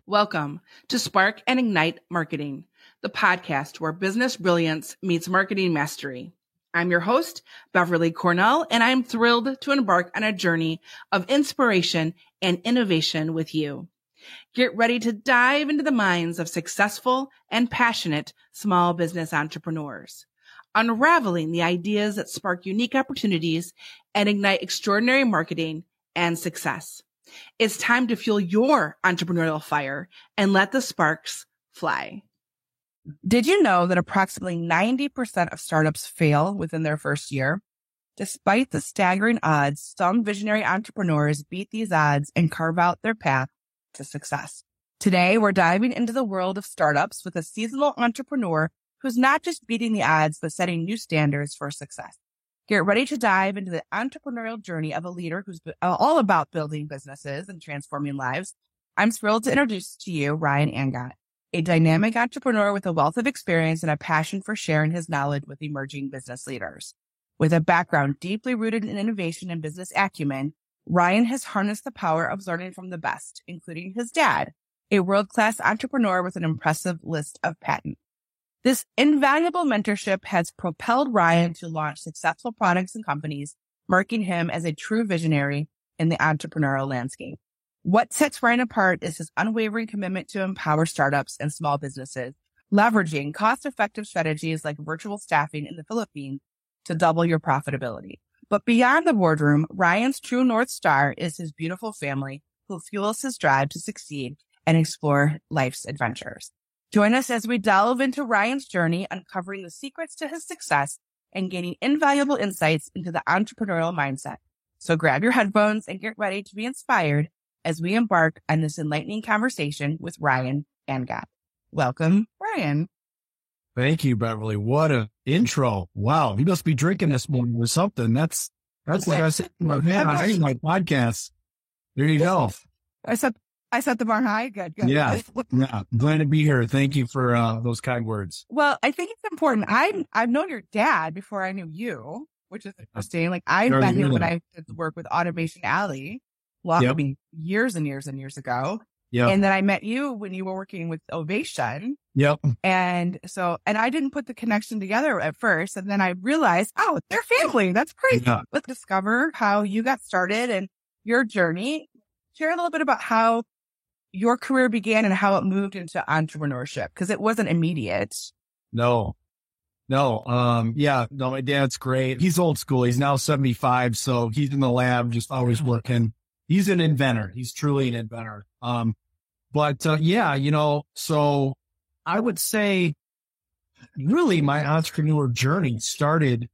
Welcome to Spark and Ignite Marketing, the podcast where business brilliance meets marketing mastery. I'm your host, Beverly Cornell, and I'm thrilled to embark on a journey of inspiration and innovation with you. Get ready to dive into the minds of successful and passionate small business entrepreneurs, unraveling the ideas that spark unique opportunities and ignite extraordinary marketing and success. It's time to fuel your entrepreneurial fire and let the sparks fly. Did you know that approximately 90% of startups fail within their first year? Despite the staggering odds, some visionary entrepreneurs beat these odds and carve out their path to success. Today, we're diving into the world of startups with a seasonal entrepreneur who's not just beating the odds, but setting new standards for success. Get ready to dive into the entrepreneurial journey of a leader who's all about building businesses and transforming lives. I'm thrilled to introduce to you Ryan Angot, a dynamic entrepreneur with a wealth of experience and a passion for sharing his knowledge with emerging business leaders. With a background deeply rooted in innovation and business acumen, Ryan has harnessed the power of learning from the best, including his dad, a world-class entrepreneur with an impressive list of patents. This invaluable mentorship has propelled Ryan to launch successful products and companies, marking him as a true visionary in the entrepreneurial landscape. What sets Ryan apart is his unwavering commitment to empower startups and small businesses, leveraging cost-effective strategies like virtual staffing in the Philippines to double your profitability. But beyond the boardroom, Ryan's true North Star is his beautiful family, who fuels his drive to succeed and explore life's adventures. Join us as we delve into Ryan's journey, uncovering the secrets to his success and gaining invaluable insights into the entrepreneurial mindset. So grab your headphones and get ready to be inspired as we embark on this enlightening conversation with Ryan Angot. Welcome, Ryan. Thank you, Beverly. What an intro. Wow. You must be drinking this morning or something. That's what I said. I hate my podcast. There you go. I set the bar high. Good. Yeah. I'm glad to be here. Thank you for those kind words. Well, I think it's important. I've known your dad before I knew you, which is interesting. Like I met him when I did work with Automation Alley. Well, I mean, years and years and years ago. Yeah. And then I met you when you were working with Ovation. Yep. And I didn't put the connection together at first. And then I realized, oh, they're family. That's crazy. Yeah. Let's discover how you got started and your journey. Share a little bit about how your career began and how it moved into entrepreneurship, because it wasn't immediate. No, my dad's great. He's old school. He's now 75. So he's in the lab, just always working. He's an inventor. He's truly an inventor. So I would say really my entrepreneur journey started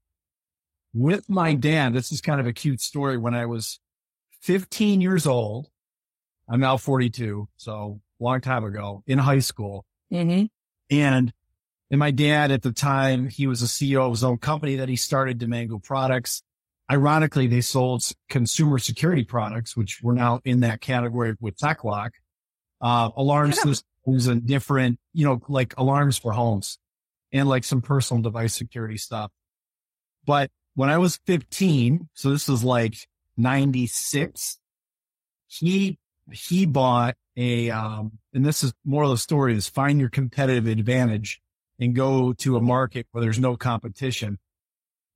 with my dad. This is kind of a cute story. When I was 15 years old, I'm now 42. So long time ago in high school. Mm-hmm. And my dad at the time, he was a CEO of his own company that he started, Demango Products. Ironically, they sold consumer security products, which were now in that category with TechLock, alarm systems and different, like alarms for homes and like some personal device security stuff. But when I was 15, so this was like 96, he bought and this is more of the story is find your competitive advantage and go to a market where there's no competition.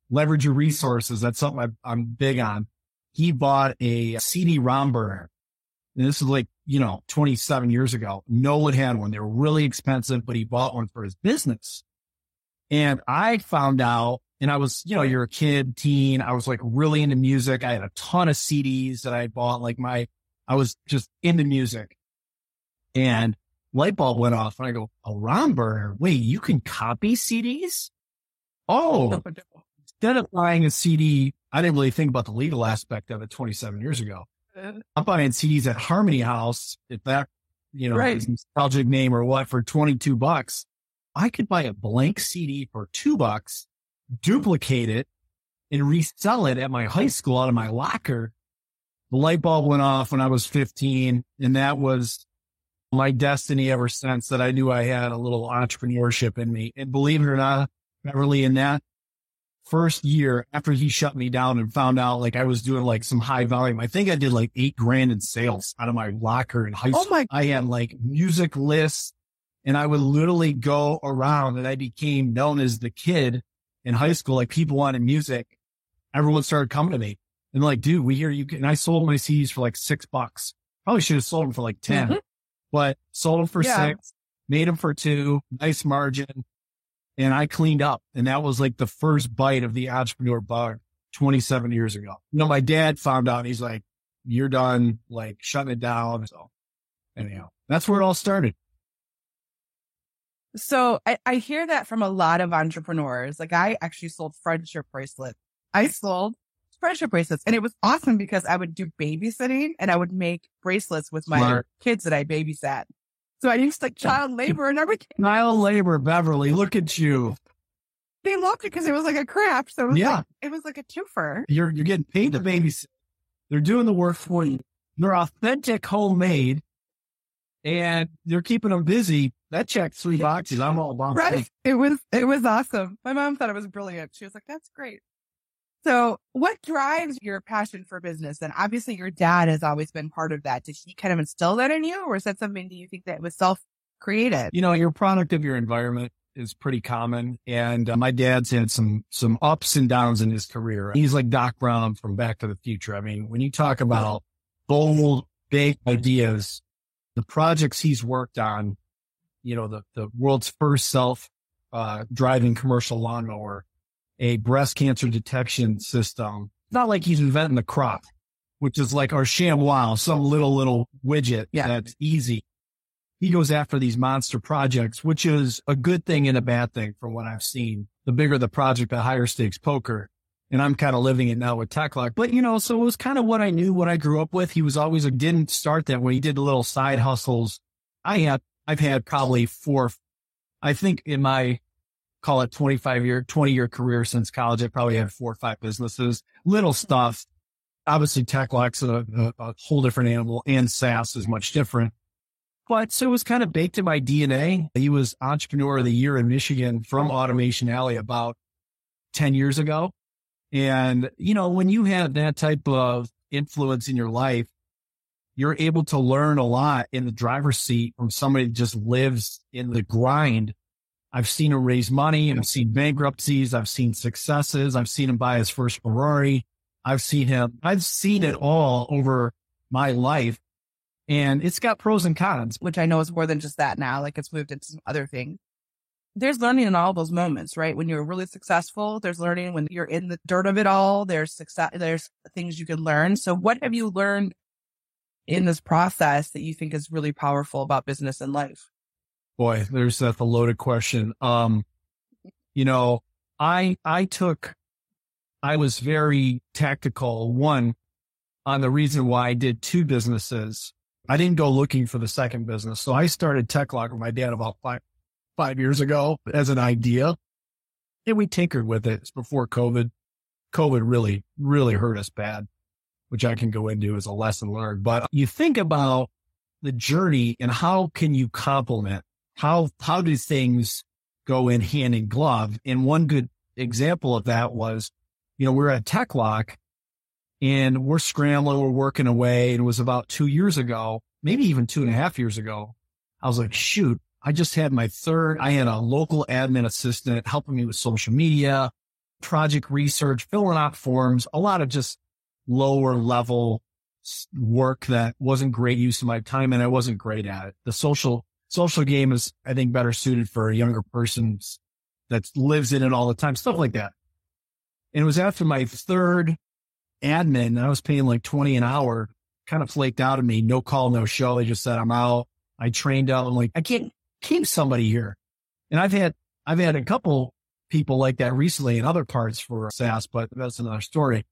Leverage your resources. That's something I'm big on. He bought a CD-ROM burner. And this is like, 27 years ago. No one had one. They were really expensive, but he bought one for his business. And I found out, and I was, you're a kid, teen. I was like really into music. I had a ton of CDs that I bought. I was just into music. And light bulb went off and I go, a ROM burner? Wait, you can copy CDs? Oh, instead of buying a CD, I didn't really think about the legal aspect of it 27 years ago. I'm buying CDs at Harmony House, if that, right. is a nostalgic name or what, for $22. I could buy a blank CD for $2, duplicate it, and resell it at my high school out of my locker. The light bulb went off when I was 15, and that was my destiny ever since, that I knew I had a little entrepreneurship in me. And believe it or not, Beverly, in that first year after he shut me down and found out like I was doing like some high volume. I think I did like $8,000 in sales out of my locker in high school. I had like music lists, and I would literally go around, and I became known as the kid in high school. Like, people wanted music. Everyone started coming to me and like, dude, we hear you. And I sold my CDs for like $6. Probably should have sold them for like 10, but sold them for 6, made them for 2, nice margin. And I cleaned up. And that was like the first bite of the entrepreneur bug 27 years ago. My dad found out, and he's like, you're done, like shutting it down. So anyhow, that's where it all started. So I hear that from a lot of entrepreneurs. Like, I actually sold friendship bracelets. I sold friendship bracelets, and it was awesome because I would do babysitting and I would make bracelets with my kids that I babysat. So I used like child labor and everything. Child labor, Beverly, look at you. They loved it because it was like a craft. So it was like a twofer. You're getting paid to babysit. They're doing the work for you. They're authentic, homemade, and they're keeping them busy. That checked $3. I'm all about it. It was awesome. My mom thought it was brilliant. She was like, that's great. So what drives your passion for business? And obviously your dad has always been part of that. Did he kind of instill that in you, or is that something do you think that was self-created? You're a product of your environment is pretty common. And my dad's had some ups and downs in his career. He's like Doc Brown from Back to the Future. I mean, when you talk about bold, big ideas, the projects he's worked on, the world's first self-driving commercial lawnmower, a breast cancer detection system. It's not like he's inventing the crop, which is like our ShamWow, some little widget that's easy. He goes after these monster projects, which is a good thing and a bad thing from what I've seen. The bigger the project, the higher stakes poker. And I'm kind of living it now with TechLock. But, so it was kind of what I knew, what I grew up with. He was always didn't start that way. He did little side hustles. I've had probably 4, I think in my, call it 20-year career since college, I probably had 4 or 5 businesses, little stuff. Obviously TechLock's a whole different animal, and SaaS is much different. But so it was kind of baked in my DNA. He was Entrepreneur of the Year in Michigan from Automation Alley about 10 years ago. And, when you have that type of influence in your life, you're able to learn a lot in the driver's seat from somebody that just lives in the grind. I've seen him raise money. I've seen bankruptcies. I've seen successes. I've seen him buy his first Ferrari. I've seen it all over my life. And it's got pros and cons, which I know is more than just that now. Like, it's moved into some other things. There's learning in all those moments, right? When you're really successful, there's learning. When you're in the dirt of it all, there's success. There's things you can learn. So what have you learned in this process that you think is really powerful about business and life? Boy, that's a loaded question. I was very tactical. One, on the reason why I did 2 businesses. I didn't go looking for the second business. So I started TechLock with my dad about 5 years ago as an idea. And we tinkered with it. It's before COVID. COVID really, really hurt us bad, which I can go into as a lesson learned. But you think about the journey and how can you complement? How do things go in hand in glove? And one good example of that was, we're at TechLock and we're scrambling, we're working away. And it was about 2 years ago, maybe even 2.5 years ago. I was like, shoot, I just had I had a local admin assistant helping me with social media, project research, filling out forms, a lot of just lower level work that wasn't great use of my time. And I wasn't great at it. The social game is, I think, better suited for a younger person that lives in it all the time, stuff like that. And it was after my 3rd admin, and I was paying like $20 an hour, kind of flaked out of me. No call, no show. They just said, I'm out. I trained out. I'm like, I can't keep somebody here. And I've had a couple people like that recently in other parts for SaaS, but that's another story.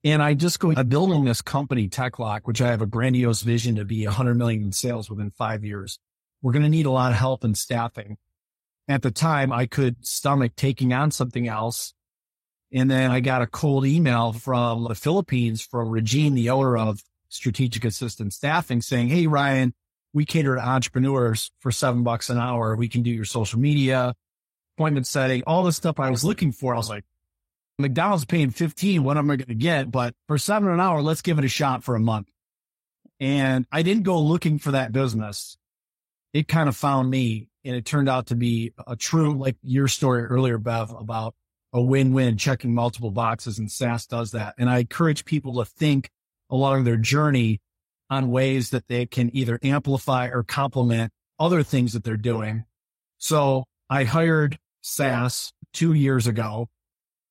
And I'm building this company, TechLock, which I have a grandiose vision to be 100 million in sales within 5 years. We're going to need a lot of help in staffing. At the time, I could stomach taking on something else. And then I got a cold email from the Philippines from Regine, the owner of Strategic Assistant Staffing, saying, hey, Ryan, we cater to entrepreneurs for $7 an hour. We can do your social media, appointment setting, all the stuff I was looking for. I was like, McDonald's paying 15. What am I going to get? But for $7 an hour, let's give it a shot for a month. And I didn't go looking for that business. It kind of found me, and it turned out to be a true, like your story earlier, Bev, about a win-win, checking multiple boxes, and SaaS does that. And I encourage people to think along their journey on ways that they can either amplify or complement other things that they're doing. So I hired SaaS 2 years ago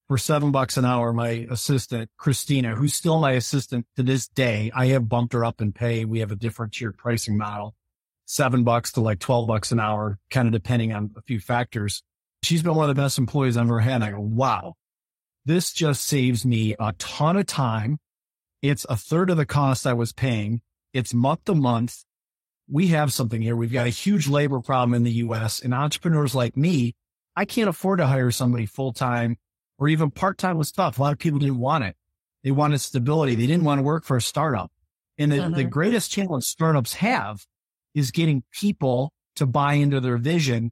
for $7 an hour. My assistant, Christina, who's still my assistant to this day, I have bumped her up in pay. We have a different tiered pricing model, $7 to like $12 an hour, kind of depending on a few factors. She's been one of the best employees I've ever had. I go, wow, this just saves me a ton of time. It's a third of the cost I was paying. It's month to month. We have something here. We've got a huge labor problem in the US, and entrepreneurs like me, I can't afford to hire somebody full-time or even part-time with stuff. A lot of people didn't want it. They wanted stability. They didn't want to work for a startup. And the greatest challenge startups have is getting people to buy into their vision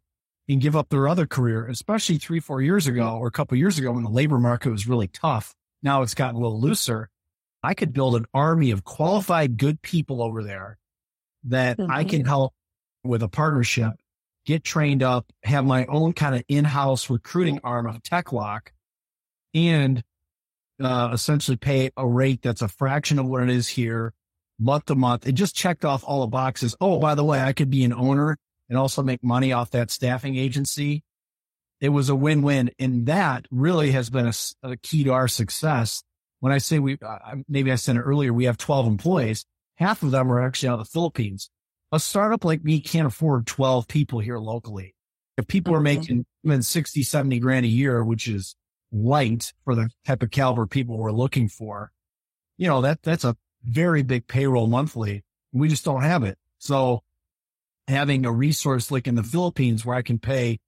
and give up their other career, especially 3-4 years ago or a couple of years ago when the labor market was really tough. Now it's gotten a little looser. I could build an army of qualified, good people over there that I can help with a partnership, get trained up, have my own kind of in-house recruiting arm of TechLock, and essentially pay a rate that's a fraction of what it is here, month to month. It just checked off all the boxes. Oh, by the way, I could be an owner and also make money off that staffing agency. It was a win-win. And that really has been a key to our success. When I say maybe I said it earlier, we have 12 employees. Half of them are actually out of the Philippines. A startup like me can't afford 12 people here locally. If people are making even 60, 70 grand a year, which is light for the type of caliber people we're looking for, that's a very big payroll monthly. We just don't have it. So having a resource like in the Philippines where I can pay,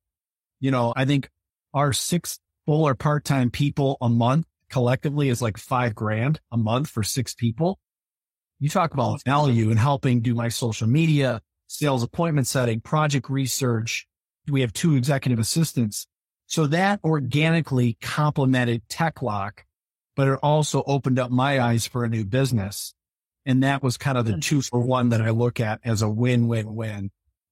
I think our 6 full or part-time people a month collectively is like $5,000 a month for 6 people. You talk about value and helping do my social media, sales appointment setting, project research. We have 2 executive assistants. So that organically complemented TechLock, but it also opened up my eyes for a new business. And that was kind of the 2-for-1 that I look at as a win-win-win.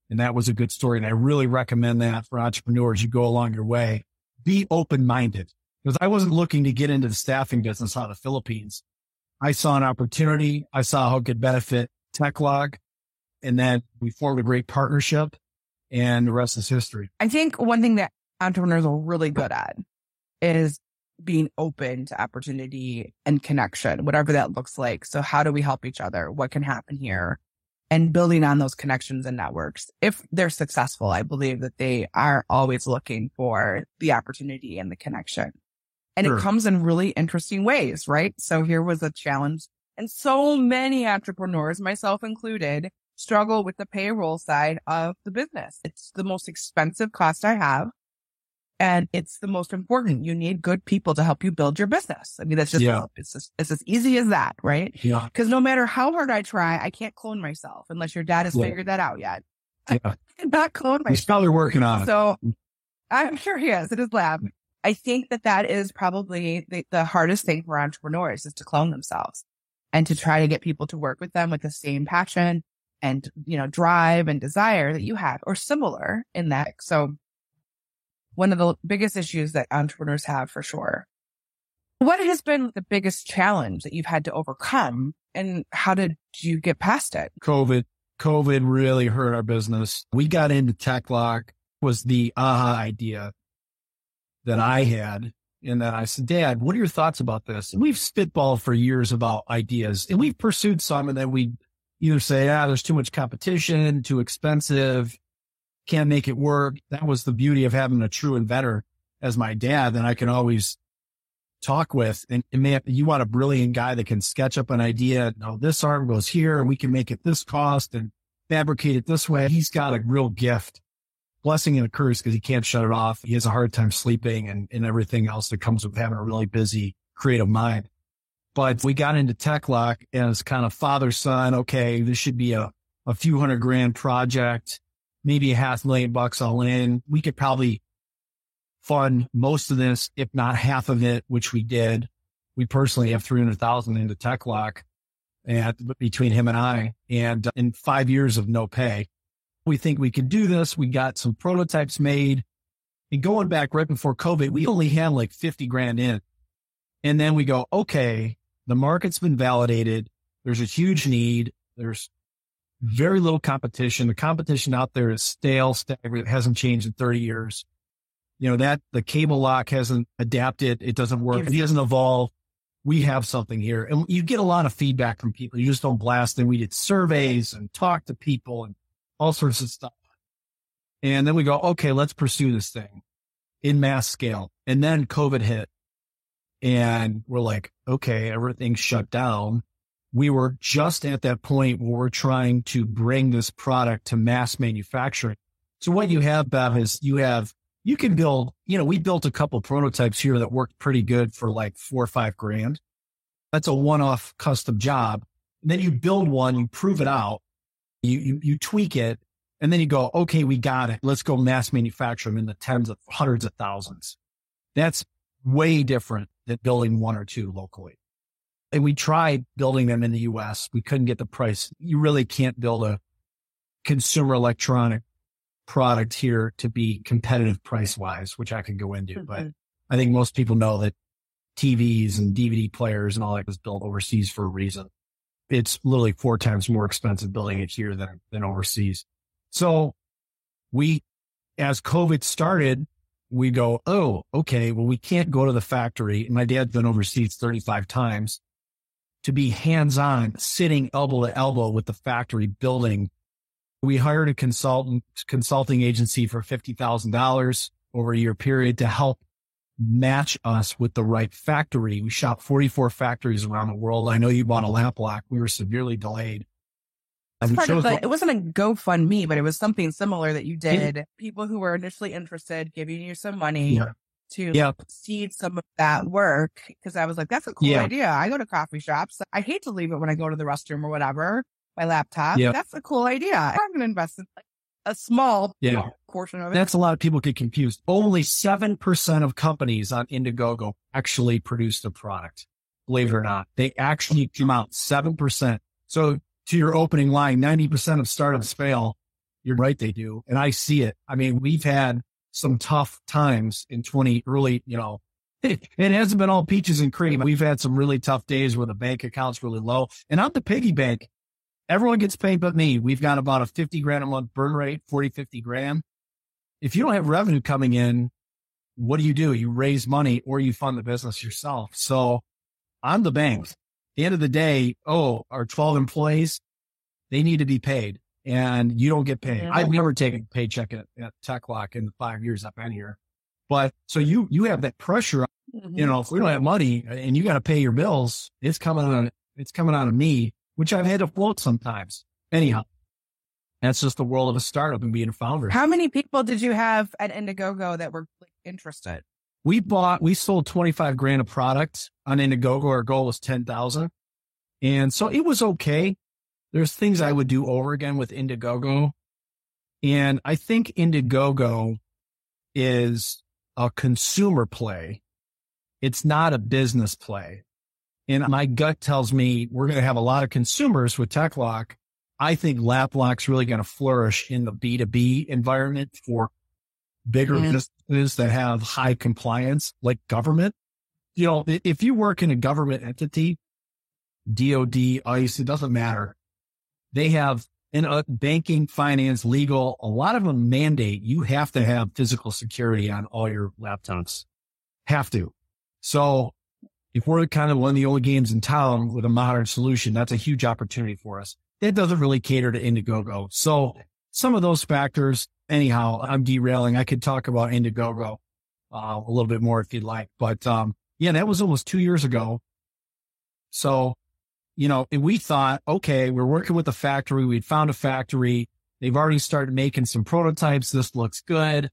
And that was a good story. And I really recommend that for entrepreneurs. You go along your way, be open-minded, because I wasn't looking to get into the staffing business out of the Philippines. I saw an opportunity. I saw how it could benefit TechLock, and then we formed a great partnership, and the rest is history. I think one thing that entrepreneurs are really good at is being open to opportunity and connection, whatever that looks like. So how do we help each other? What can happen here? And building on those connections and networks. If they're successful, I believe that they are always looking for the opportunity and the connection. And It comes in really interesting ways, right? So here was a challenge. And so many entrepreneurs, myself included, struggle with the payroll side of the business. It's the most expensive cost I have. And it's the most important. You need good people to help you build your business. I mean, that's just, it's as easy as that, right? Yeah. Because no matter how hard I try, I can't clone myself unless your dad has figured that out yet. Yeah. I cannot clone myself. He's probably working on it. So I'm sure he is in his lab. I think that is probably the hardest thing for entrepreneurs is to clone themselves and to try to get people to work with them with the same passion and, drive and desire that you have or similar in that. So one of the biggest issues that entrepreneurs have for sure. What has been the biggest challenge that you've had to overcome and how did you get past it? COVID really hurt our business. We got into TechLock was the aha idea that I had. And then I said, Dad, what are your thoughts about this? And we've spitballed for years about ideas and we've pursued some. And then we either say, there's too much competition, too expensive, can't make it work. That was the beauty of having a true inventor as my dad that I can always talk with. And you want a brilliant guy that can sketch up an idea. No, this arm goes here and we can make it this cost and fabricate it this way. He's got a real gift. Blessing and a curse because he can't shut it off. He has a hard time sleeping and everything else that comes with having a really busy creative mind. But we got into TechLock as kind of father son. Okay, this should be a few $100,000 project, maybe $500,000 all in. We could probably fund most of this, if not half of it, which we did. We personally have 300,000 into TechLock and between him and I, and in 5 years of no pay. We think we can do this. We got some prototypes made, and going back right before COVID, we only had like 50 grand in. And then we go, okay, the market's been validated. There's a huge need. There's very little competition. The competition out there is stale, stagnant, hasn't changed in 30 years. That the cable lock hasn't adapted. It doesn't work. It doesn't evolve. We have something here. And you get a lot of feedback from people. You just don't blast. And we did surveys and talked to people and all sorts of stuff. And then we go, okay, let's pursue this thing in mass scale. And then COVID hit and we're like, okay, everything's shut down. We were just at that point where we're trying to bring this product to mass manufacturing. So what you have, Bev, is you can build, we built a couple prototypes here that worked pretty good for like $4 or $5 grand. That's a one-off custom job. And then you build one, you prove it out, you tweak it, and then you go, okay, we got it. Let's go mass manufacture them in the tens of hundreds of thousands. That's way different than building one or two locally. And we tried building them in the US. We couldn't get the price. You really can't build a consumer electronic product here to be competitive price wise, which I could go into. But I think most people know that TVs and DVD players and all that was built overseas for a reason. It's literally 4 times more expensive building it here than overseas. So as COVID started, we go, oh, okay, well, we can't go to the factory. And my dad's been overseas 35 times to be hands-on, sitting elbow to elbow with the factory building. We hired a consulting agency for $50,000 over a year period to help match us with the right factory. We shop 44 factories around the world. I know you bought a lap lock. We were severely delayed. It wasn't a GoFundMe, but it was something similar that you did. People who were initially interested, giving you some money to seed some of that work. Because I was like, that's a cool idea. I go to coffee shops. I hate to leave it when I go to the restroom or whatever, my laptop. That's a cool idea. I'm going to invest in a small portion of it. That's a lot of people get confused. Only 7% of companies on Indiegogo actually produce the product. Believe it or not, they actually come out 7%. So to your opening line, 90% of startups fail. You're right, they do. And I see it. I mean, we've had some tough times in it hasn't been all peaches and cream. We've had some really tough days where the bank account's really low. And I'm the piggy bank. Everyone gets paid but me. We've got about a 50 grand a month burn rate, 40, 50 grand. If you don't have revenue coming in, what do? You raise money or you fund the business yourself. So I'm the bank. At the end of the day, our 12 employees, they need to be paid and you don't get paid. I've never taken a paycheck at TechLock in the 5 years I've been here. But so you have that pressure, if we don't have money and you got to pay your bills, it's coming out of me, which I've had to float sometimes. Anyhow, that's just the world of a startup and being a founder. How many people did you have at Indiegogo that were interested? We sold 25 grand of product on Indiegogo. Our goal was 10,000. And so it was okay. There's things I would do over again with Indiegogo. And I think Indiegogo is a consumer play. It's not a business play. And my gut tells me we're going to have a lot of consumers with TechLock. I think LapLock's really going to flourish in the B2B environment for bigger businesses that have high compliance, like government. If you work in a government entity, DOD, ICE, it doesn't matter. They have in banking, finance, legal, a lot of them mandate you have to have physical security on all your laptops. Have to. So if we're kind of one of the only games in town with a modern solution, that's a huge opportunity for us. That doesn't really cater to Indiegogo. So some of those factors, anyhow, I'm derailing. I could talk about Indiegogo a little bit more if you'd like. But that was almost 2 years ago. So, we thought, okay, we're working with a factory. We'd found a factory. They've already started making some prototypes. This looks good.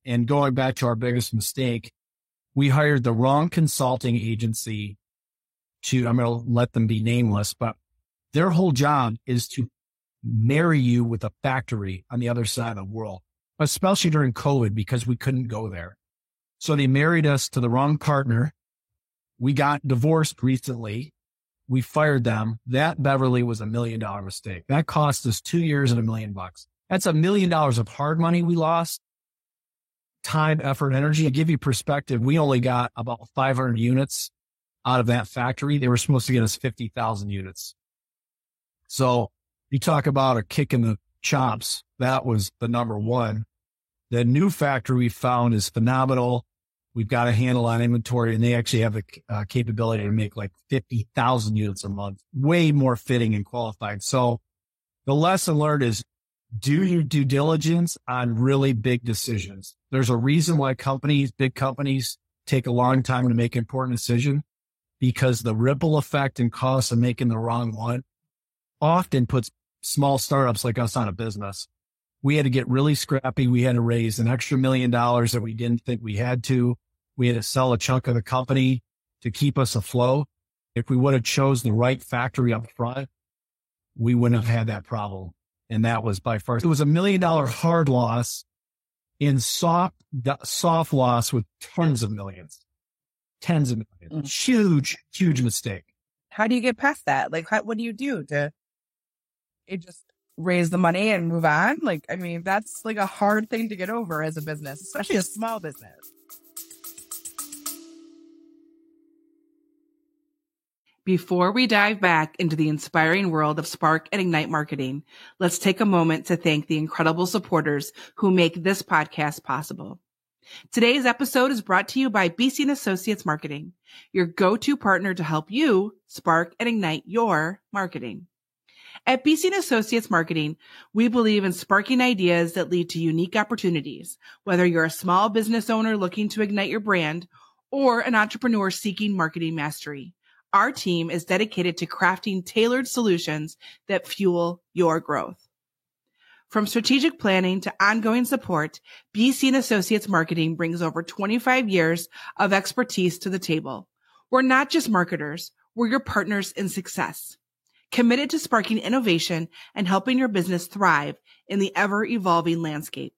And going back to our biggest mistake, we hired the wrong consulting agency I'm going to let them be nameless, but their whole job is to marry you with a factory on the other side of the world, especially during COVID because we couldn't go there. So they married us to the wrong partner. We got divorced recently. We fired them. That, Beverly, was $1 million mistake. That cost us 2 years and $1 million. That's $1 million of hard money we lost. Time, effort, energy. To give you perspective, we only got about 500 units out of that factory. They were supposed to get us 50,000 units. So you talk about a kick in the chops. That was the number one. The new factory we found is phenomenal. We've got a handle on inventory, and they actually have the capability to make like 50,000 units a month, way more fitting and qualified. So the lesson learned is do your due diligence on really big decisions. There's a reason why big companies take a long time to make important decisions, because the ripple effect and cost of making the wrong one often puts small startups like us out of business. We had to get really scrappy. We had to raise an extra $1 million that we didn't think we had to. We had to sell a chunk of the company to keep us afloat. If we would have chose the right factory up front, we wouldn't have had that problem. And that was by far, it was $1 million hard loss in soft loss with tens of millions. Huge, huge mistake. How do you get past that? Like, what do you do to just raise the money and move on? Like, I mean, that's like a hard thing to get over as a business, especially a small business. Before we dive back into the inspiring world of Spark and Ignite marketing, let's take a moment to thank the incredible supporters who make this podcast possible. Today's episode is brought to you by BC & Associates Marketing, your go-to partner to help you spark and ignite your marketing. At BC & Associates Marketing, we believe in sparking ideas that lead to unique opportunities, whether you're a small business owner looking to ignite your brand or an entrepreneur seeking marketing mastery. Our team is dedicated to crafting tailored solutions that fuel your growth. From strategic planning to ongoing support, BC & Associates Marketing brings over 25 years of expertise to the table. We're not just marketers, we're your partners in success, committed to sparking innovation and helping your business thrive in the ever-evolving landscape.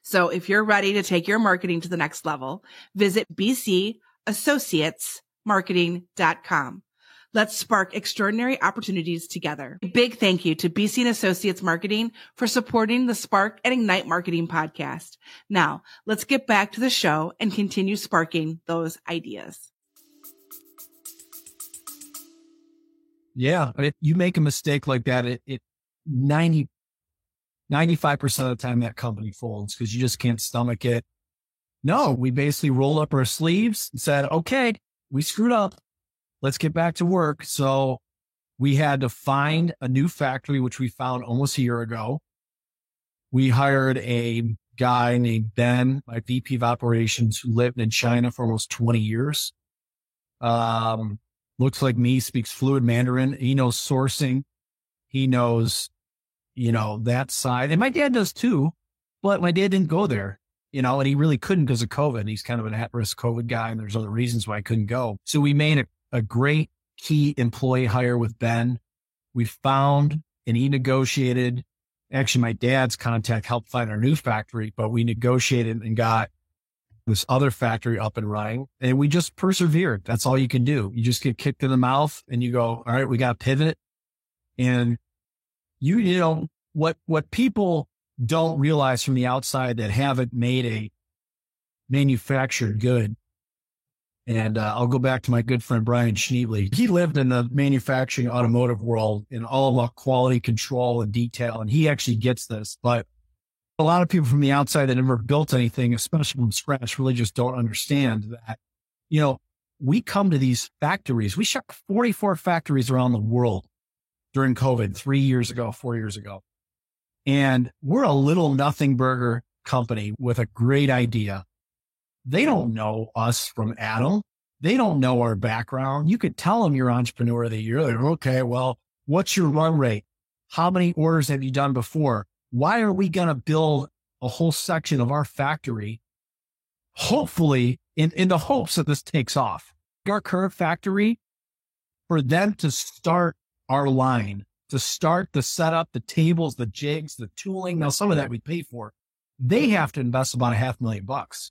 So if you're ready to take your marketing to the next level, visit bcassociatesmarketing.com. Let's spark extraordinary opportunities together. A big thank you to BC & Associates Marketing for supporting the Spark and Ignite Marketing podcast. Now, let's get back to the show and continue sparking those ideas. Yeah. If you make a mistake like that, 95% of the time that company folds because you just can't stomach it. No, we basically rolled up our sleeves and said, okay, we screwed up. Let's get back to work. So we had to find a new factory, which we found almost a year ago. We hired a guy named Ben, my VP of operations, who lived in China for almost 20 years. Looks like me, speaks fluent Mandarin. He knows sourcing. He knows, that side. And my dad does too, but my dad didn't go there, and he really couldn't because of COVID. He's kind of an at-risk COVID guy, and there's other reasons why I couldn't go. So we made a great key employee hire with Ben. We found and he negotiated. Actually, my dad's contact helped find our new factory, but we negotiated and got this other factory up and running, and we just persevered. That's all you can do. You just get kicked in the mouth and you go, all right, we got to pivot. And what people don't realize from the outside that haven't made a manufactured good. And I'll go back to my good friend, Brian Schneebly. He lived in the manufacturing automotive world in all about quality control and detail. And he actually gets this, but a lot of people from the outside that never built anything, especially from scratch, really just don't understand that, we come to these factories. We shut 44 factories around the world during COVID 4 years ago. And we're a little nothing burger company with a great idea. They don't know us from Adam. They don't know our background. You could tell them you're entrepreneur of the year. They're like, okay, well, what's your run rate? How many orders have you done before? Why are we going to build a whole section of our factory? Hopefully in the hopes that this takes off. Our current factory, for them to start our line, to start the setup, the tables, the jigs, the tooling. Now, some of that we pay for. They have to invest about $500,000.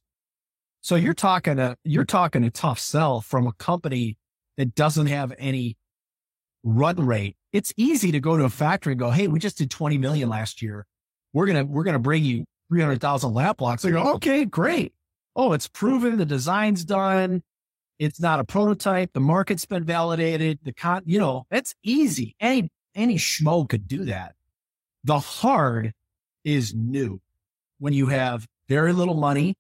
So you're talking a tough sell from a company that doesn't have any run rate. It's easy to go to a factory and go, hey, we just did 20 million last year. We're going to bring you 300,000 lap blocks. They go, okay, great. Oh, it's proven. The design's done. It's not a prototype. The market's been validated. It's easy. Any schmo could do that. The hard is new. When you have very little money,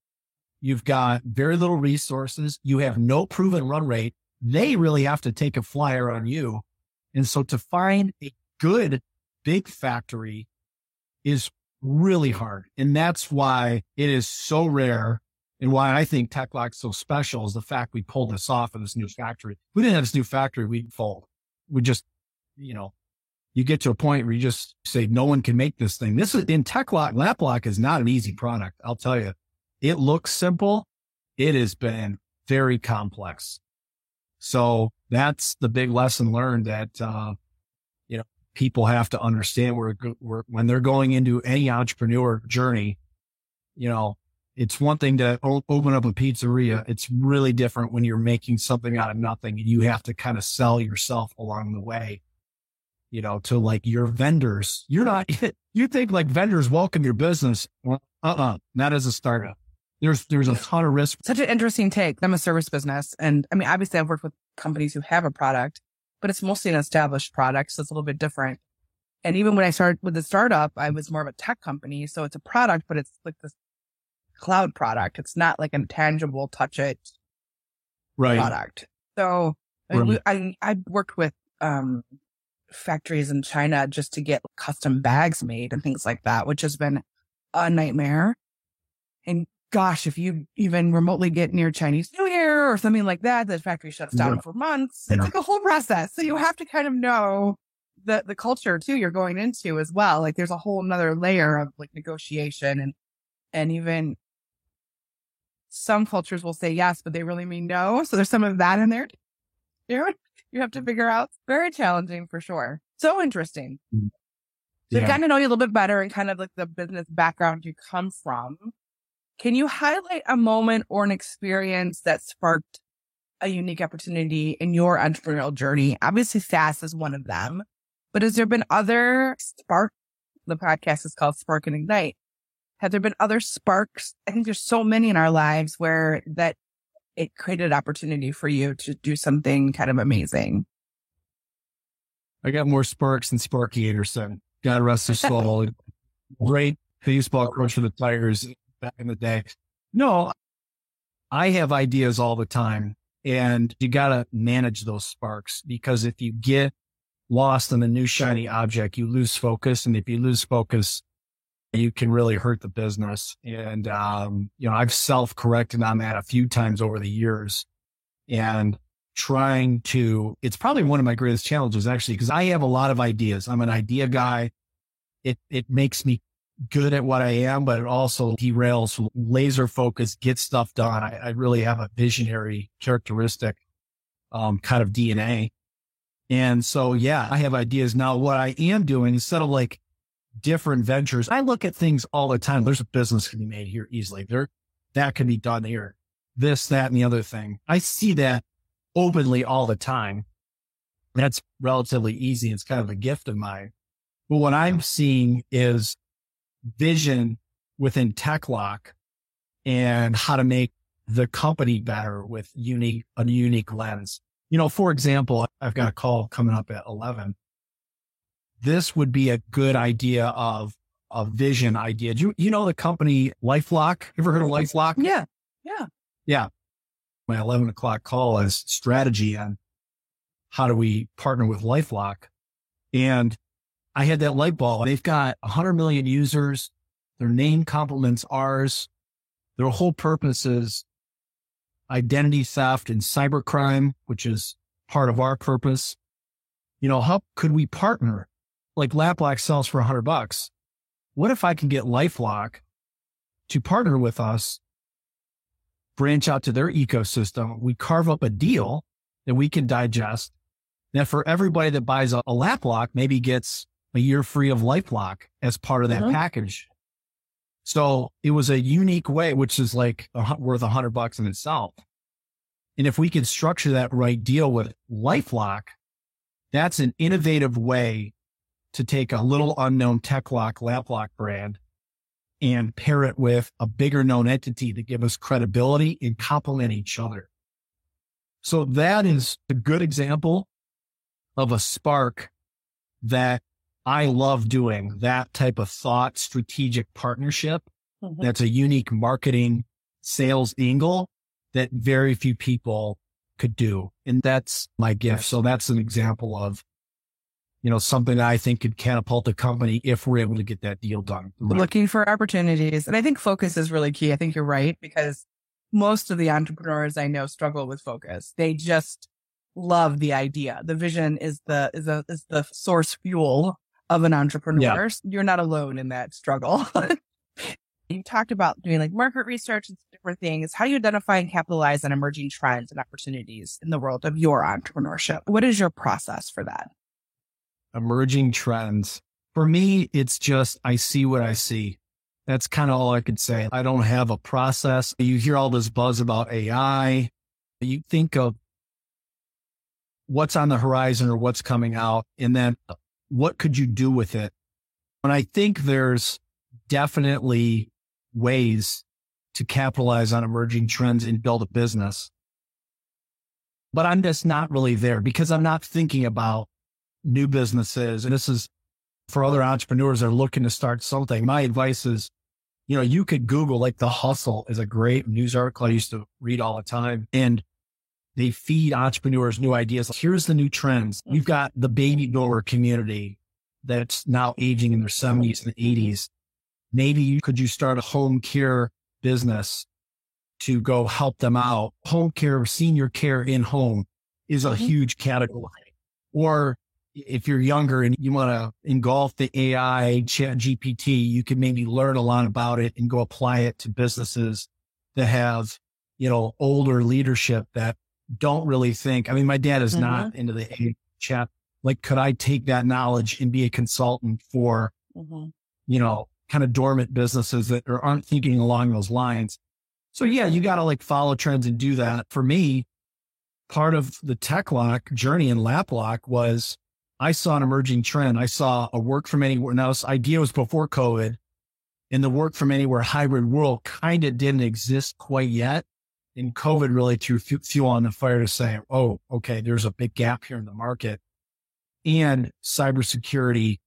you've got very little resources, you have no proven run rate, they really have to take a flyer on you. And so to find a good big factory is really hard. And that's why it is so rare. And why I think TekLok's so special is the fact we pulled this off in this new factory. If we didn't have this new factory, we'd fold. We just, you get to a point where you just say, no one can make this thing. This is in TekLok. LapLok is not an easy product. I'll tell you, it looks simple. It has been very complex. So that's the big lesson learned that, people have to understand when they're going into any entrepreneur journey, it's one thing to open up a pizzeria. It's really different when you're making something out of nothing and you have to kind of sell yourself along the way, to like your vendors. You think like vendors welcome your business. Well, not as a startup. There's a ton of risk. Such an interesting take. I'm a service business. And I mean, obviously I've worked with companies who have a product, but it's mostly an established product. So it's a little bit different. And even when I started with the startup, I was more of a tech company. So it's a product, but it's like this cloud product. It's not like a tangible touch it product. So I worked with, factories in China just to get custom bags made and things like that, which has been a nightmare. And gosh, if you even remotely get near Chinese New Year or something like that, the factory shuts down for months. It's like a whole process. So you have to kind of know the culture too you're going into as well. Like there's a whole nother layer of like negotiation and even some cultures will say yes, but they really mean no. So there's some of that in there. You have to figure out. Very challenging for sure. So interesting. So I've gotten to know you a little bit better and kind of like the business background you come from. Can you highlight a moment or an experience that sparked a unique opportunity in your entrepreneurial journey? Obviously, SaaS is one of them, but has there been other spark? The podcast is called Spark and Ignite. Have there been other sparks? I think there's so many in our lives where that it created opportunity for you to do something kind of amazing. I got more sparks than Sparky Anderson. God rest his soul. Great baseball coach for the Tigers back in the day. No, I have ideas all the time and you got to manage those sparks because if you get lost in the new shiny object, you lose focus. And if you lose focus, you can really hurt the business. And, I've self-corrected on that a few times over the years and it's probably one of my greatest challenges actually, because I have a lot of ideas. I'm an idea guy. It makes me good at what I am, but it also derails laser focus, get stuff done. I really have a visionary characteristic, kind of DNA. And so, I have ideas now. What I am doing instead of like different ventures, I look at things all the time. There's a business can be made here easily. That can be done here. This, that, and the other thing. I see that openly all the time. That's relatively easy. It's kind of a gift of mine. But what I'm seeing is vision within TekLok and how to make the company better with a unique lens. For example, I've got a call coming up at 11. This would be a good idea of a vision idea. Do you know the company LifeLock? Ever heard of LifeLock? Yeah. My 11 o'clock call is strategy on how do we partner with LifeLock? And I had that light bulb. They've got 100 million users. Their name complements ours. Their whole purpose is identity theft and cybercrime, which is part of our purpose. How could we partner? Like LapLock sells for $100. What if I can get LifeLock to partner with us, branch out to their ecosystem? We carve up a deal that we can digest. That for everybody that buys a LapLock, maybe gets a year free of LifeLock as part of that package. So it was a unique way, which is like worth $100 in itself. And if we could structure that right deal with LifeLock, that's an innovative way to take a little unknown TechLock, LapLock brand and pair it with a bigger known entity to give us credibility and complement each other. So that is a good example of a spark that I love doing, that type of thought, strategic partnership. Mm-hmm. That's a unique marketing sales angle that very few people could do. And that's my gift. So that's an example of, something that I think could catapult the company if we're able to get that deal done. Looking for opportunities. And I think focus is really key. I think you're right, because most of the entrepreneurs I know struggle with focus. They just love the idea. The vision is the source fuel of an entrepreneur. Yeah. You're not alone in that struggle. You talked about doing like market research and different things. How do you identify and capitalize on emerging trends and opportunities in the world of your entrepreneurship? What is your process for that? Emerging trends. For me, it's just, I see what I see. That's kind of all I could say. I don't have a process. You hear all this buzz about AI. You think of what's on the horizon or what's coming out, and then what could you do with it? And I think there's definitely ways to capitalize on emerging trends and build a business. But I'm just not really there because I'm not thinking about new businesses. And this is for other entrepreneurs that are looking to start something. My advice is, you could Google, like The Hustle is a great news article I used to read all the time. And they feed entrepreneurs new ideas. Here's the new trends. We've got the baby boomer community that's now aging in their 70s and 80s. Maybe could you start a home care business to go help them out? Home care, senior care in home is a huge category. Or if you're younger and you want to engulf the AI, ChatGPT, you can maybe learn a lot about it and go apply it to businesses that have, older leadership that don't really think. I mean, my dad is not into the AI chat. Like, could I take that knowledge and be a consultant for, kind of dormant businesses that aren't thinking along those lines? So yeah, you got to follow trends and do that. For me, part of the TechLock journey in LapLock was I saw an emerging trend. I saw a work from anywhere. Now, this idea was before COVID, and the work from anywhere hybrid world kind of didn't exist quite yet. And COVID really threw fuel on the fire to say, oh, okay, there's a big gap here in the market. And cybersecurity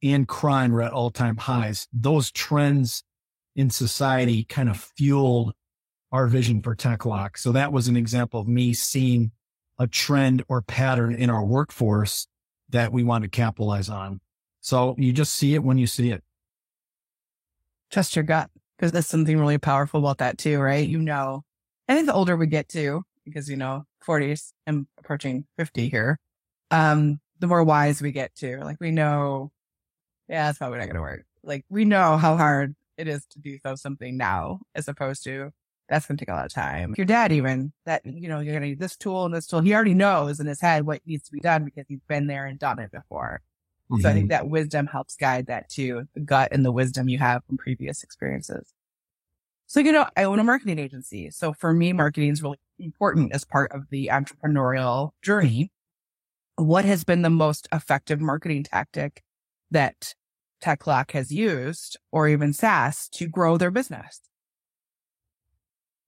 and crime were at all-time highs. Those trends in society kind of fueled our vision for TechLock. So that was an example of me seeing a trend or pattern in our workforce that we want to capitalize on. So you just see it when you see it. Trust your gut, because there's something really powerful about that too, right? I think the older we get too, because 40s and approaching 50 here, the more wise we get to. We know, it's probably not going to work. We know how hard it is to do something now, as opposed to that's going to take a lot of time. Your dad, even that, you're going to use this tool and this tool. He already knows in his head what needs to be done because he's been there and done it before. Mm-hmm. So I think that wisdom helps guide that too, the gut and the wisdom you have from previous experiences. So, I own a marketing agency. So for me, marketing is really important as part of the entrepreneurial journey. What has been the most effective marketing tactic that TechLock has used, or even SaaS, to grow their business?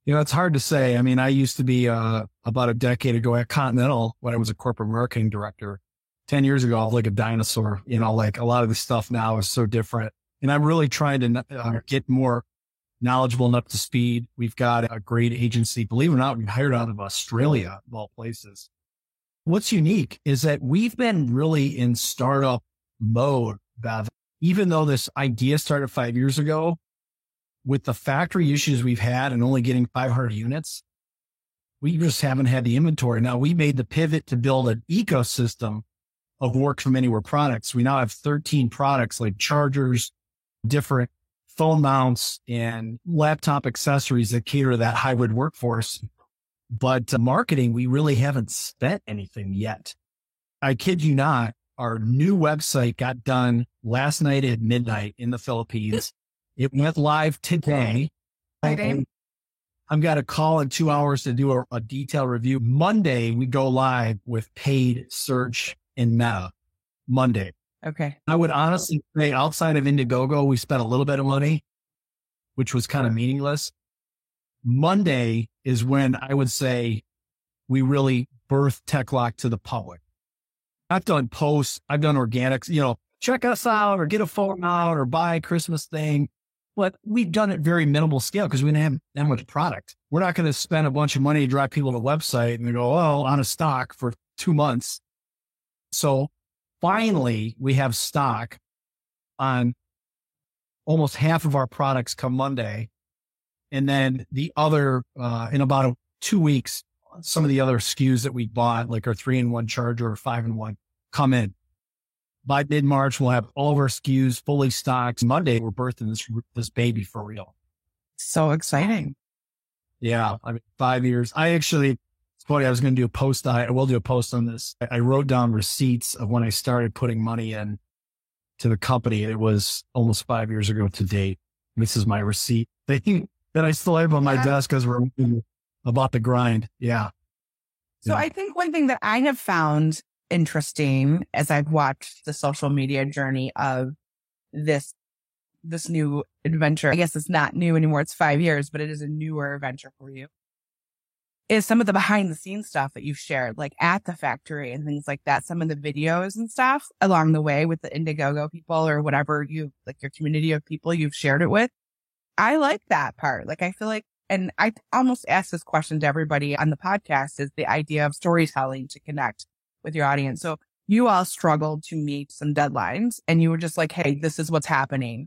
It's hard to say. I mean, I used to be about a decade ago at Continental when I was a corporate marketing director. 10 years ago, I was like a dinosaur. A lot of the stuff now is so different. And I'm really trying to get more knowledgeable and up to speed. We've got a great agency. Believe it or not, we've hired out of Australia, of all places. What's unique is that we've been really in startup mode, Bev. Even though this idea started 5 years ago, with the factory issues we've had and only getting 500 units, we just haven't had the inventory. Now, we made the pivot to build an ecosystem of work from anywhere products. We now have 13 products like chargers, different phone mounts, and laptop accessories that cater to that hybrid workforce. But marketing, we really haven't spent anything yet. I kid you not, our new website got done last night at midnight in the Philippines. It went live today. Exciting. I've got a call in 2 hours to do a detailed review. Monday, we go live with paid search in Meta. Monday. Okay. I would honestly say outside of Indiegogo, we spent a little bit of money, which was kind of meaningless. Monday is when I would say we really birthed TechLock to the public. I've done posts, I've done organics, check us out or get a phone out or buy a Christmas thing. But we've done it very minimal scale because we didn't have that much product. We're not going to spend a bunch of money to drive people to the website and they go, oh, on a stock for 2 months. So finally, we have stock on almost half of our products come Monday. And then the other, in about 2 weeks, some of the other SKUs that we bought, like our 3-in-1 charger or 5-in-1, come in. By mid-March, we'll have all of our SKUs fully stocked. Monday, we're birthing this baby for real. So exciting. Yeah. 5 years. It's funny. I was going to do a post. I will do a post on this. I wrote down receipts of when I started putting money in to the company. It was almost 5 years ago to date. This is my receipt that I still have on my desk because we're about the grind. Yeah. So I think one thing that I have found interesting as I've watched the social media journey of this new adventure. I guess it's not new anymore. It's 5 years, but it is a newer adventure for you. Is some of the behind the scenes stuff that you've shared, like at the factory and things like that, some of the videos and stuff along the way with the Indiegogo people or whatever your community of people you've shared it with. I like that part. Like, I feel like, and I almost ask this question to everybody on the podcast, is the idea of storytelling to connect with your audience. So you all struggled to meet some deadlines and you were just like, hey, this is what's happening.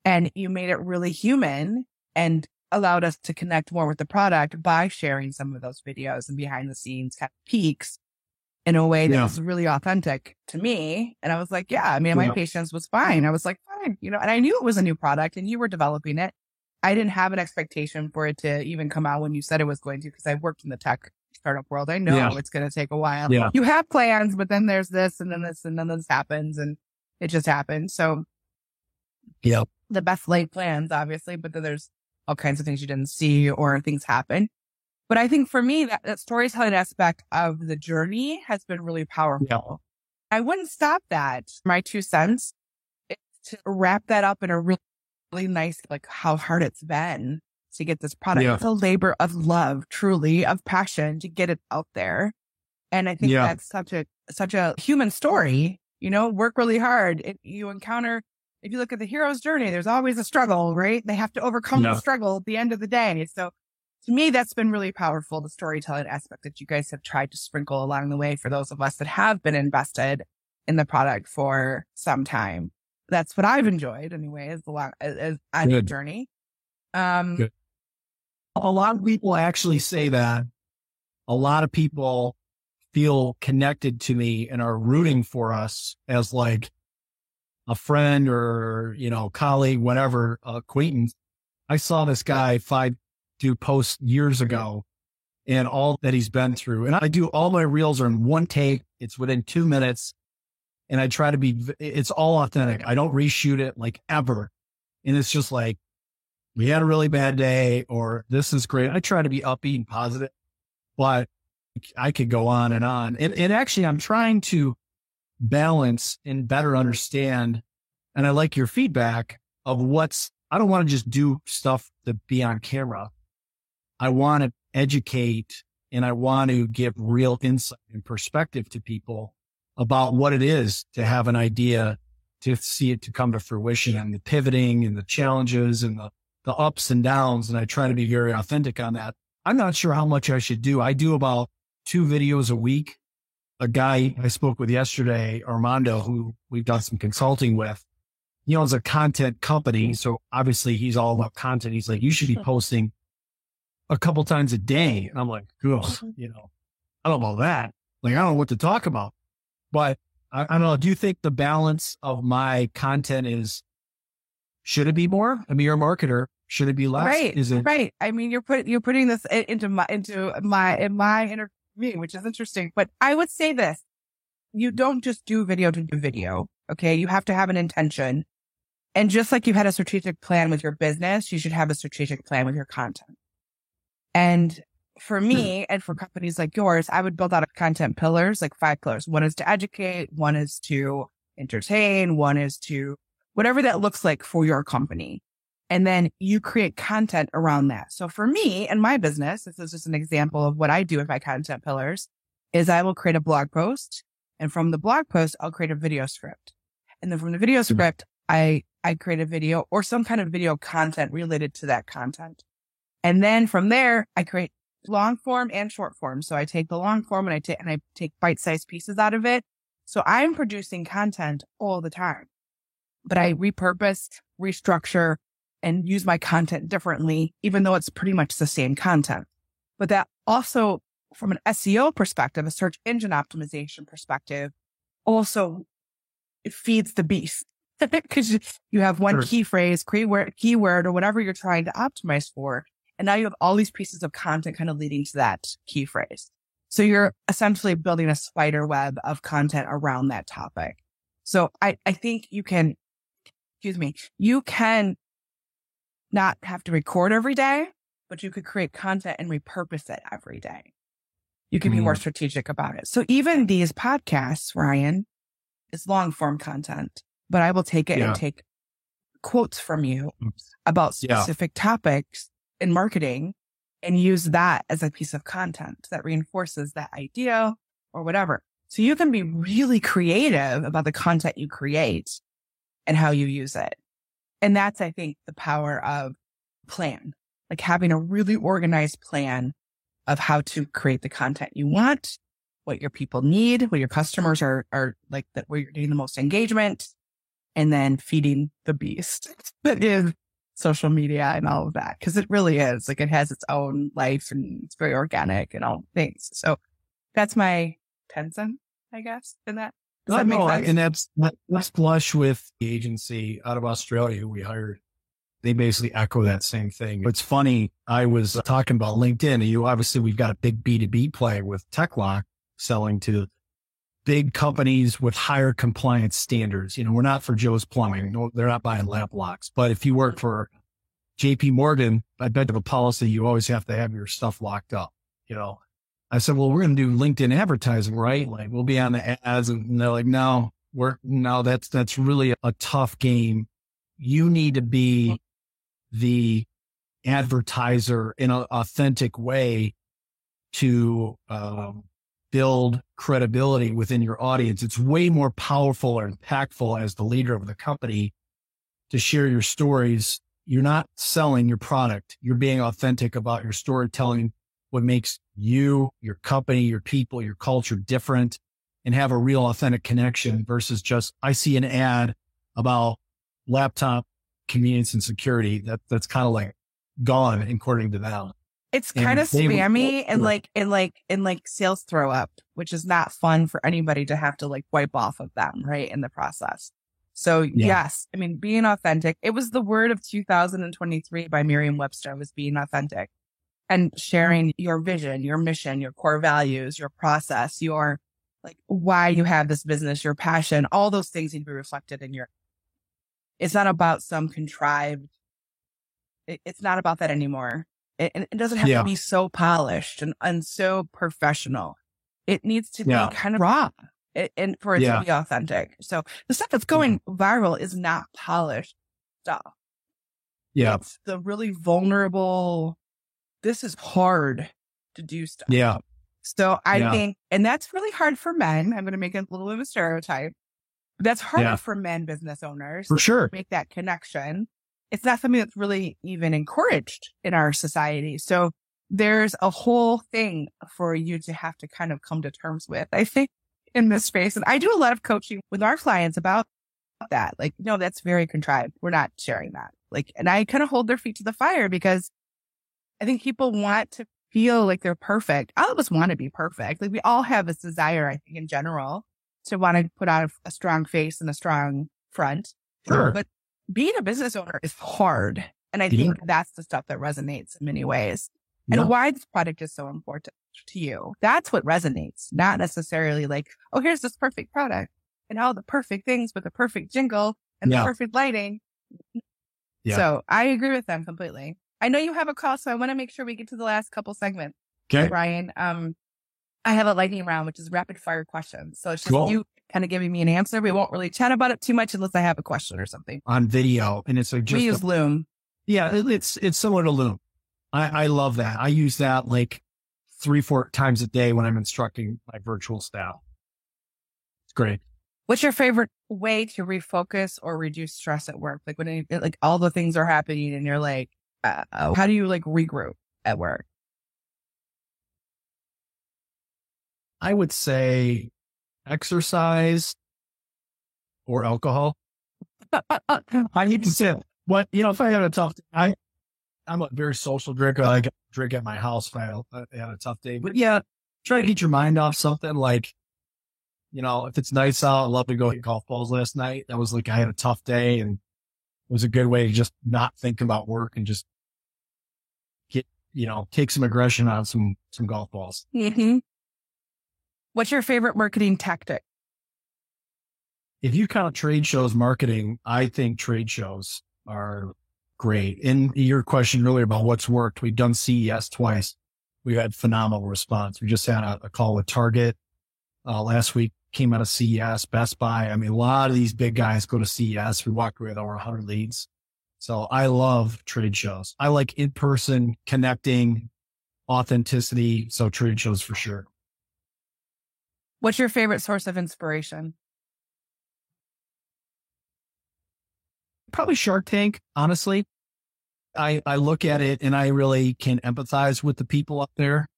And you made it really human and allowed us to connect more with the product by sharing some of those videos and behind the scenes kind of peaks in a way that was really authentic to me. And I was like, my patience was fine. I was like, fine, and I knew it was a new product and you were developing it. I didn't have an expectation for it to even come out when you said it was going to, because I worked in the tech startup world. I know it's going to take a while. Yeah. You have plans, but then there's this and then this and then this happens and it just happens. So the best laid plans, obviously, but then there's all kinds of things you didn't see or things happen. But I think for me, that storytelling aspect of the journey has been really powerful. Yeah. I wouldn't stop that. My 2 cents is to wrap that up in a really nice, like how hard it's been to get this product. It's a labor of love, truly, of passion to get it out there. And I think that's such a human story, work really hard. If you look at the hero's journey, there's always a struggle, right? They have to overcome the struggle at the end of the day. So to me, that's been really powerful, the storytelling aspect that you guys have tried to sprinkle along the way for those of us that have been invested in the product for some time. That's what I've enjoyed anyway, as on the journey. Good. A lot of people actually say that. A lot of people feel connected to me and are rooting for us as like a friend or, colleague, whatever, acquaintance. I saw this guy do posts years ago and all that he's been through. And I do all my reels are in one take. It's within 2 minutes. And I try to it's all authentic. I don't reshoot it like ever. And it's just like, we had a really bad day or this is great. I try to be upbeat and positive, but I could go on and on. And actually I'm trying to balance and better understand. And I like your feedback of I don't want to just do stuff to be on camera. I want to educate and I want to give real insight and perspective to people about what it is to have an idea, to see it to come to fruition and the pivoting and the challenges and the ups and downs. And I try to be very authentic on that. I'm not sure how much I should do. I do about 2 videos a week. A guy I spoke with yesterday, Armando, who we've done some consulting with, he owns a content company. So obviously he's all about content. He's like, you should be posting a couple times a day. And I'm like, I don't know that. Like, I don't know what to talk about, but I don't know. Do you think the balance of my content should it be more? I mean, you're a marketer. Should it be less? Right. Is it right? I mean, you're putting this into my interview, which is interesting. But I would say this: you don't just do video to do video. Okay, you have to have an intention. And just like you had a strategic plan with your business, you should have a strategic plan with your content. And for me and for companies like yours, I would build out content pillars, like 5 pillars. One is to educate, one is to entertain, one is to whatever that looks like for your company. And then you create content around that. So for me and my business, this is just an example of what I do with my content pillars, is I will create a blog post. And from the blog post, I'll create a video script. And then from the video script, I create a video or some kind of video content related to that content. And then from there, I create long form and short form. So I take the long form and I take bite-sized pieces out of it. So I'm producing content all the time, but I repurpose, restructure, and use my content differently, even though it's pretty much the same content. But that also, from an SEO perspective, a search engine optimization perspective, also it feeds the beast. Because you have one key phrase, keyword, or whatever you're trying to optimize for. And now you have all these pieces of content kind of leading to that key phrase. So you're essentially building a spider web of content around that topic. So I think you can not have to record every day, but you could create content and repurpose it every day. You can be more strategic about it. So even these podcasts, Ryan, is long form content, but I will take it and take quotes from you about specific topics in marketing and use that as a piece of content that reinforces that idea or whatever. So you can be really creative about the content you create and how you use it. And that's, I think, the power of plan, like having a really organized plan of how to create the content you want, what your people need, what your customers are like, that where you're getting the most engagement, and then feeding the beast that is social media and all of that. Cause it really is like, it has its own life and it's very organic and all things. So that's my 10 cents, I guess, in that. Does that make sense? And that's flush with the agency out of Australia who we hired. They basically echo that same thing. It's funny. I was talking about LinkedIn. We've got a big B2B play with TechLock selling to big companies with higher compliance standards. We're not for Joe's Plumbing. No, they're not buying lamp locks. But if you work for JP Morgan, I bet you have a policy you always have to have your stuff locked up. I said, well, we're going to do LinkedIn advertising, right? Like we'll be on the ads, and they're like, no, that's really a tough game. You need to be the advertiser in an authentic way to build credibility within your audience. It's way more powerful or impactful as the leader of the company to share your stories. You're not selling your product. You're being authentic about your storytelling, what makes you, your company, your people, your culture different, and have a real authentic connection versus just, I see an ad about laptop convenience and security. That's kind of like gone according to them. It's kind of spammy and like sales throw up, which is not fun for anybody to have to like wipe off of them, right, in the process. So yes, I mean, being authentic, it was the word of 2023 by Merriam-Webster, was being authentic and sharing your vision, your mission, your core values, your process, your like why you have this business, your passion, all those things need to be reflected in your, it's not about some contrived, it's not about that anymore. It doesn't have to be so polished and so professional. It needs to be kind of raw and for it to be authentic. So the stuff that's going viral is not polished stuff. Yeah. It's the really vulnerable, this is hard to do stuff. Yeah. So I think, and that's really hard for men. I'm going to make a little bit of a stereotype. That's hard for men business owners. For sure. To make that connection. It's not something that's really even encouraged in our society. So there's a whole thing for you to have to kind of come to terms with, I think, in this space. And I do a lot of coaching with our clients about that. Like, no, that's very contrived. We're not sharing that. Like, and I kind of hold their feet to the fire because I think people want to feel like they're perfect. All of us want to be perfect. Like we all have this desire, I think, in general, to want to put on a strong face and a strong front. Sure. But being a business owner is hard. And I think that's the stuff that resonates in many ways. And why this product is so important to you. That's what resonates, not necessarily like, oh, here's this perfect product and all the perfect things with the perfect jingle and the perfect lighting. Yeah. So I agree with them completely. I know you have a call, so I want to make sure we get to the last couple segments. Okay. Ryan, I have a lightning round, which is rapid fire questions. So it's just Cool. you kind of giving me an answer. We won't really chat about it too much unless I have a question or something. On video. And it's like We use Loom. Yeah, it's similar to Loom. I love that. I use that like 3-4 times a day when I'm instructing my virtual staff. It's great. What's your favorite way to refocus or reduce stress at work? Like when like all the things are happening and you're like, how do you like regroup at work? I would say exercise or alcohol. I need to say what, if I had a tough day, I'm a very social drinker. I like drink at my house if I had a tough day. But yeah, try to get your mind off something like, if it's nice out, I'd love to go hit golf balls last night. That was like, I had a tough day and it was a good way to just not think about work and just get, take some aggression on some golf balls. Mm-hmm. What's your favorite marketing tactic? If you count trade shows marketing, I think trade shows are great. In your question earlier about what's worked, we've done CES twice. We've had phenomenal response. We just had a call with Target last week, came out of CES, Best Buy. I mean, a lot of these big guys go to CES. We walked away with over 100 leads. So I love trade shows. I like in-person connecting, authenticity. So trade shows for sure. What's your favorite source of inspiration? Probably Shark Tank, honestly. I look at it and I really can empathize with the people up there.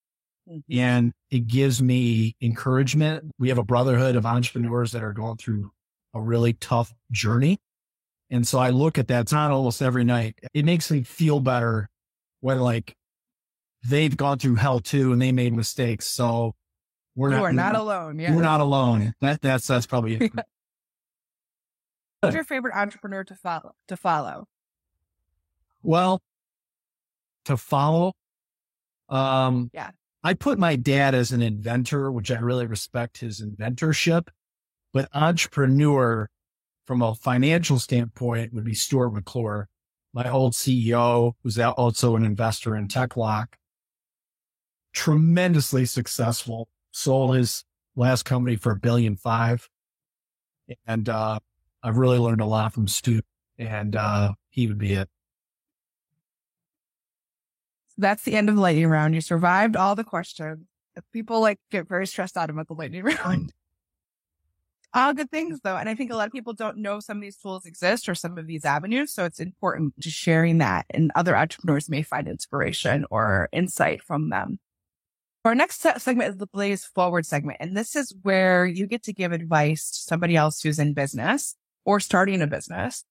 Mm-hmm. And it gives me encouragement. We have a brotherhood of entrepreneurs that are going through a really tough journey. And so I look at that. It's not almost every night. It makes me feel better when like they've gone through hell too and they made mistakes. So we're not alone. Yeah. We're not alone. That's probably it. Who's your favorite entrepreneur to follow? Well, to follow, I put my dad as an inventor, which I really respect his inventorship, but entrepreneur from a financial standpoint would be Stuart McClure, my old CEO, who's also an investor in TechLock, tremendously successful, sold his last company for $1.5 billion. And, I've really learned a lot from Stu, and he would be it. That's the end of the lightning round. You survived all the questions. People get very stressed out about the lightning round. All good things though. And I think a lot of people don't know some of these tools exist or some of these avenues. So it's important to sharing that, and other entrepreneurs may find inspiration or insight from them. Our next segment is the Blaze Forward segment. And this is where you get to give advice to somebody else who's in business or starting a business.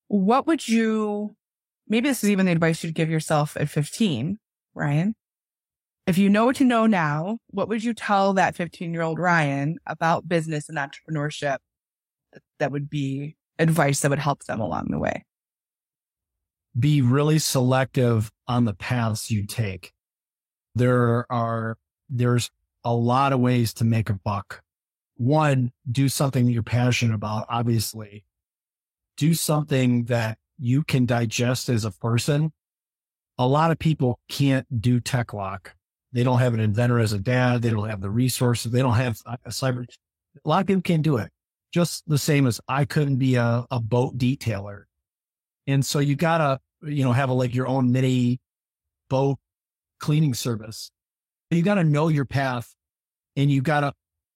What would maybe this is even the advice you'd give yourself at 15, Ryan. If you know what you know now, what would you tell that 15-year-old Ryan about business and entrepreneurship that would be advice that would help them along the way? Be really selective on the paths you take. There's a lot of ways to make a buck. One, do something that you're passionate about, obviously. Do something that you can digest as a person. A lot of people can't do TechLock. They don't have an inventor as a dad. They don't have the resources. They don't have a cyber. A lot of people can't do it. Just the same as I couldn't be a boat detailer. And so you gotta, have your own mini boat cleaning service. You gotta know your path, and you gotta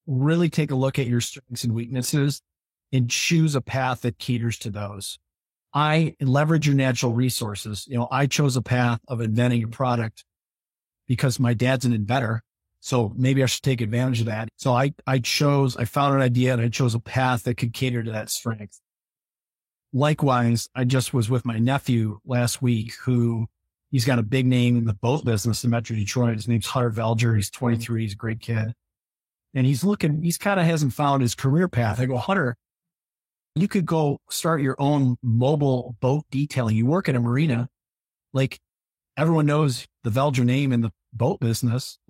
really take a look at your strengths and weaknesses and choose a path that caters to those. I leverage your natural resources. I chose a path of inventing a product because my dad's an inventor. So maybe I should take advantage of that. So I found an idea and I chose a path that could cater to that strength. Likewise, I just was with my nephew last week he's got a big name in the boat business in Metro Detroit. His name's Hunter Velger. He's 23. He's a great kid. And he's kind of hasn't found his career path. I go, Hunter, you could go start your own mobile boat detailing. You work at a marina. Everyone knows the Velger name in the boat business.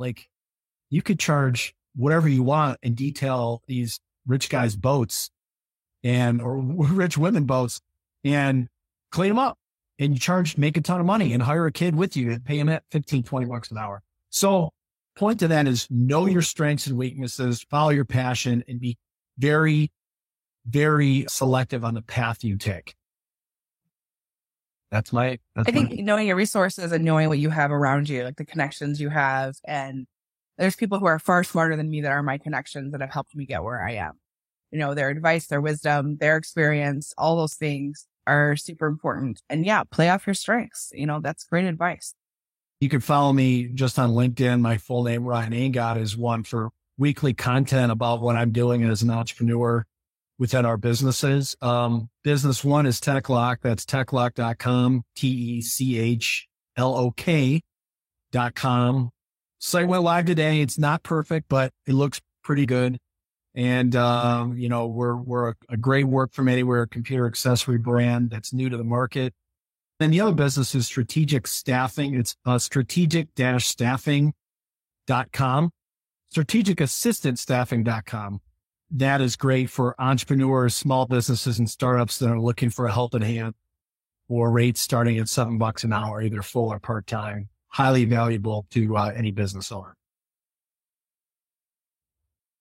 You could charge whatever you want and detail these rich guys' boats or rich women boats. And clean them up, and you make a ton of money and hire a kid with you and pay him at $15-20 an hour. So point to that is know your strengths and weaknesses, follow your passion, and be very, very selective on the path you take. I think knowing your resources and knowing what you have around you, like the connections you have. And there's people who are far smarter than me that are my connections that have helped me get where I am. You know, their advice, their wisdom, their experience, all those things are super important. And yeah, play off your strengths. You know, that's great advice. You can follow me just on LinkedIn. My full name, Ryan Angott, is one for weekly content about what I'm doing as an entrepreneur within our businesses. Business one is TechLock. That's techlock.com, TECHLOK.com. Site went live today. It's not perfect, but it looks pretty good. And, you know, we're a great work from anywhere computer accessory brand that's new to the market. And the other business is Strategic Staffing. It's strategic-staffing.com, strategicassistantstaffing.com. That is great for entrepreneurs, small businesses, and startups that are looking for a helping hand for rates starting at $7 an hour, either full or part-time. Highly valuable to any business owner.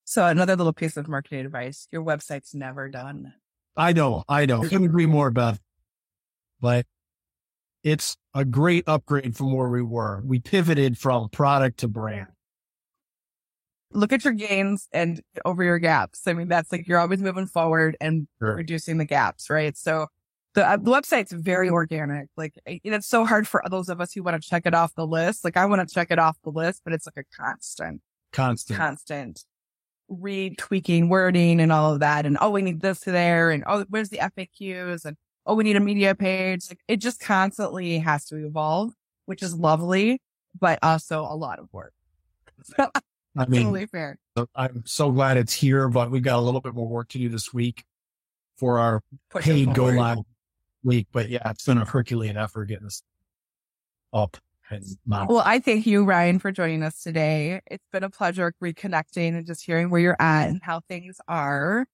So another little piece of marketing advice, your website's never done. I know. Couldn't agree more, Beth. But it's a great upgrade from where we were. We pivoted from product to brand. Look at your gains and over your gaps. I mean, that's like, you're always moving forward and reducing the gaps, right? So the website's very organic. Like, it's so hard for those of us who want to check it off the list. Like, I want to check it off the list, but it's like a constant retweaking wording and all of that. And, oh, we need this there. And, oh, where's the FAQs? And, oh, we need a media page. Like, it just constantly has to evolve, which is lovely, but also a lot of work. I mean, totally fair. I'm so glad it's here, but we've got a little bit more work to do this week for our paid go live week. But yeah, it's been a Herculean effort getting this up. Well, I thank you, Ryan, for joining us today. It's been a pleasure reconnecting and just hearing where you're at and how things are.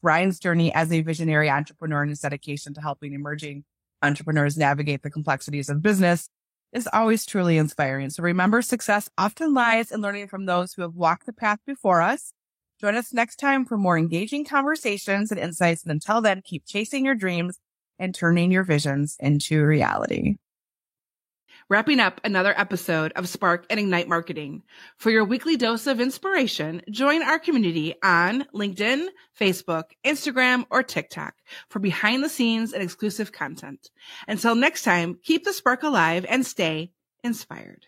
Ryan's journey as a visionary entrepreneur and his dedication to helping emerging entrepreneurs navigate the complexities of business is always truly inspiring. So remember, success often lies in learning from those who have walked the path before us. Join us next time for more engaging conversations and insights. And until then, keep chasing your dreams and turning your visions into reality. Wrapping up another episode of Spark and Ignite Marketing. For your weekly dose of inspiration, join our community on LinkedIn, Facebook, Instagram, or TikTok for behind the scenes and exclusive content. Until next time, keep the spark alive and stay inspired.